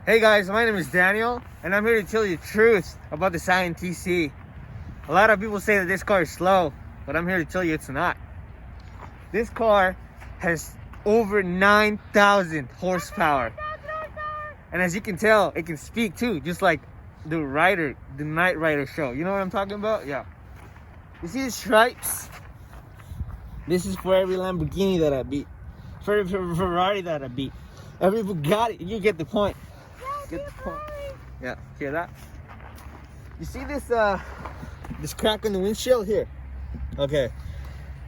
Hey guys, my name is Daniel, and I'm here to tell you the truth about the Scion TC. A lot of people say that this car is slow, but I'm here to tell you it's not. This car has over 9,000 horsepower. And as you can tell, it can speak too, just like the Knight Rider show. You know what I'm talking about? Yeah. You see the stripes? This is for every Lamborghini that I beat. For every Ferrari that I beat. Every Bugatti. You get the point. Get the point. Yeah, hear that? You see this this crack on the windshield here? Okay.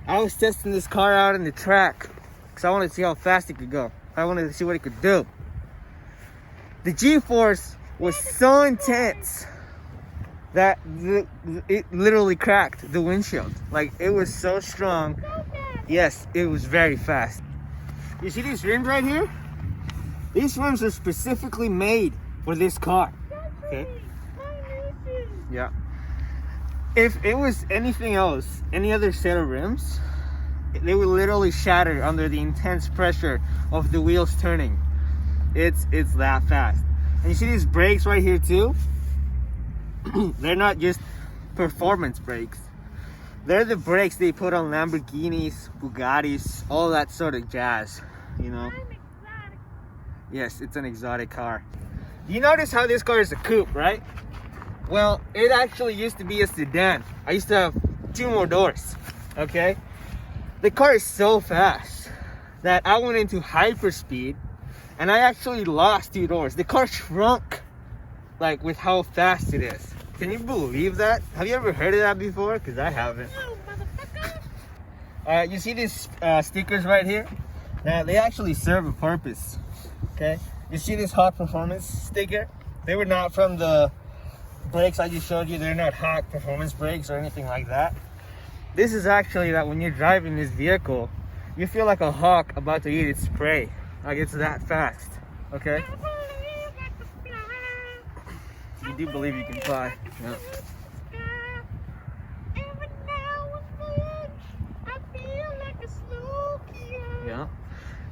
I was testing this car out in the track because I wanted to see how fast it could go. I wanted to see what it could do. The G-force was so intense that it literally cracked the windshield. Like, it was so strong. Yes, it was very fast. You see these rims right here? These rims are specifically made for this car. Okay? Yeah. If it was anything else, any other set of rims, they would literally shatter under the intense pressure of the wheels turning. It's that fast. And you see these brakes right here too? They're not just performance brakes. They're the brakes they put on Lamborghinis, Bugattis, all that sort of jazz, you know? Yes, it's an exotic car. You notice how this car is a coupe, right? Well, it actually used to be a sedan. I used to have 2 more doors, okay? The car is so fast that I went into hyperspeed and I actually lost 2 doors. The car shrunk, like, with how fast it is. Can you believe that? Have you ever heard of that before? Because I haven't. You see these stickers right here? Now, they actually serve a purpose. Okay, you see this hot performance sticker? They were not from the brakes I just showed you. They're not hot performance brakes or anything like that. This is actually that when you're driving this vehicle, you feel like a hawk about to eat its prey. Like, it's that fast. Okay? You do believe you can fly. Yeah. Yeah.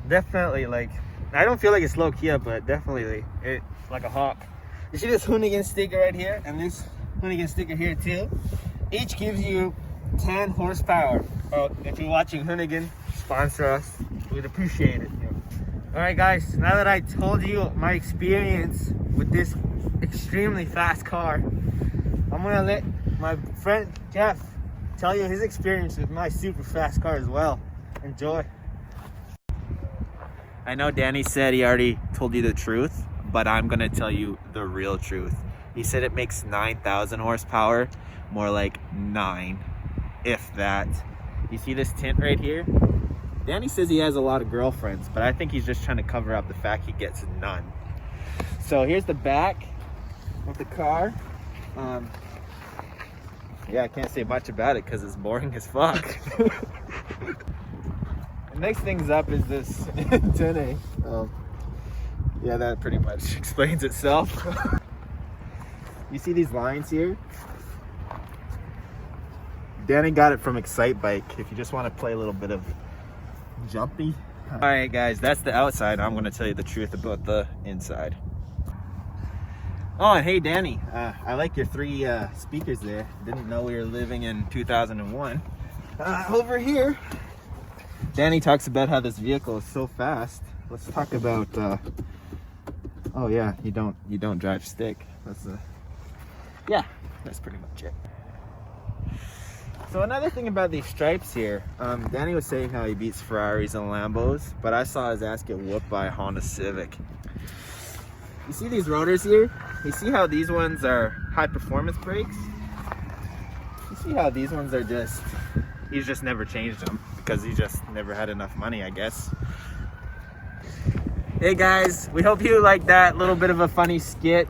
Definitely, like, I don't feel like it's low Kia, but definitely it's like a hawk. You see this Hoonigan sticker right here and this Hoonigan sticker here too? Each gives you 10 horsepower. Oh, if you're watching Hoonigan, sponsor us. We'd appreciate it. Alright guys, now that I told you my experience with this extremely fast car, I'm gonna let my friend Jeff tell you his experience with my super fast car as well. Enjoy. I know Danny said he already told you the truth, but I'm going to tell you the real truth. He said it makes 9,000 horsepower, more like 9, if that. You see this tint right here? Danny says he has a lot of girlfriends, but I think he's just trying to cover up the fact he gets none. So here's the back of the car. Yeah, I can't say much about it because it's boring as fuck. Next things up is this antenna. Yeah, that pretty much explains itself. You see these lines here? Danny got it from Excite Bike. If you just want to play a little bit of jumpy. All right, guys, that's the outside. I'm going to tell you the truth about the inside. Oh, and hey, Danny, I like your 3 speakers there. Didn't know we were living in 2001. Over here, Danny talks about how this vehicle is so fast. Let's talk about oh yeah, you don't drive stick. Yeah, that's pretty much it. So another thing about these stripes here, Danny was saying how he beats Ferraris and Lambos, but I saw his ass get whooped by a Honda Civic. You see these rotors here? You see how these ones are high performance brakes? You see how these ones are just, he's just never changed them because he just never had enough money, I guess. Hey guys, we hope you liked that little bit of a funny skit.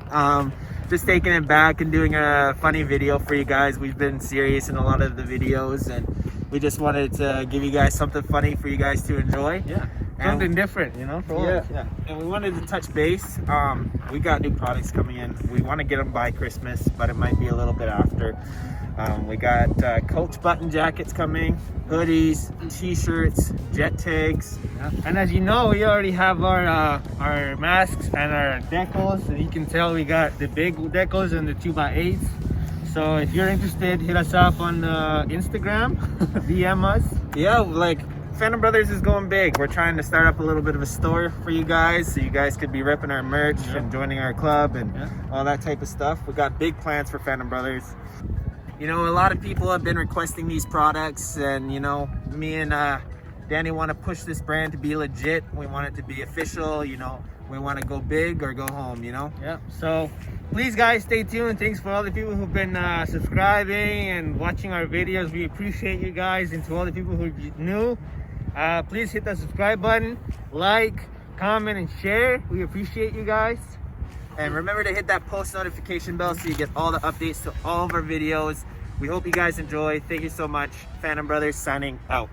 Just taking it back and doing a funny video for you guys. We've been serious in a lot of the videos and we just wanted to give you guys something funny for you guys to enjoy. Yeah. Something different, you know? Yeah. And we wanted to touch base. We got new products coming in. We want to get them by Christmas, but it might be a little bit after. We got Coach button jackets coming, hoodies, t-shirts, jet tags. And as you know, we already have our masks and our decals. So you can tell we got the big decals and the 2x8s. So if you're interested, hit us up on Instagram, DM us. Yeah, like Phantom Brothers is going big. We're trying to start up a little bit of a store for you guys, so you guys could be ripping our merch and joining our club and all that type of stuff. We got big plans for Phantom Brothers. You know, a lot of people have been requesting these products, and you know, me and Danny want to push this brand to be legit. We want it to be official. You know, we want to go big or go home. You know. Yeah. So please, guys, stay tuned. Thanks for all the people who've been subscribing and watching our videos. We appreciate you guys, and to all the people who are new, please hit the subscribe button, like, comment, and share. We appreciate you guys. And remember to hit that post notification bell so you get all the updates to all of our videos. We hope you guys enjoy. Thank you so much. Phantom Brothers signing out.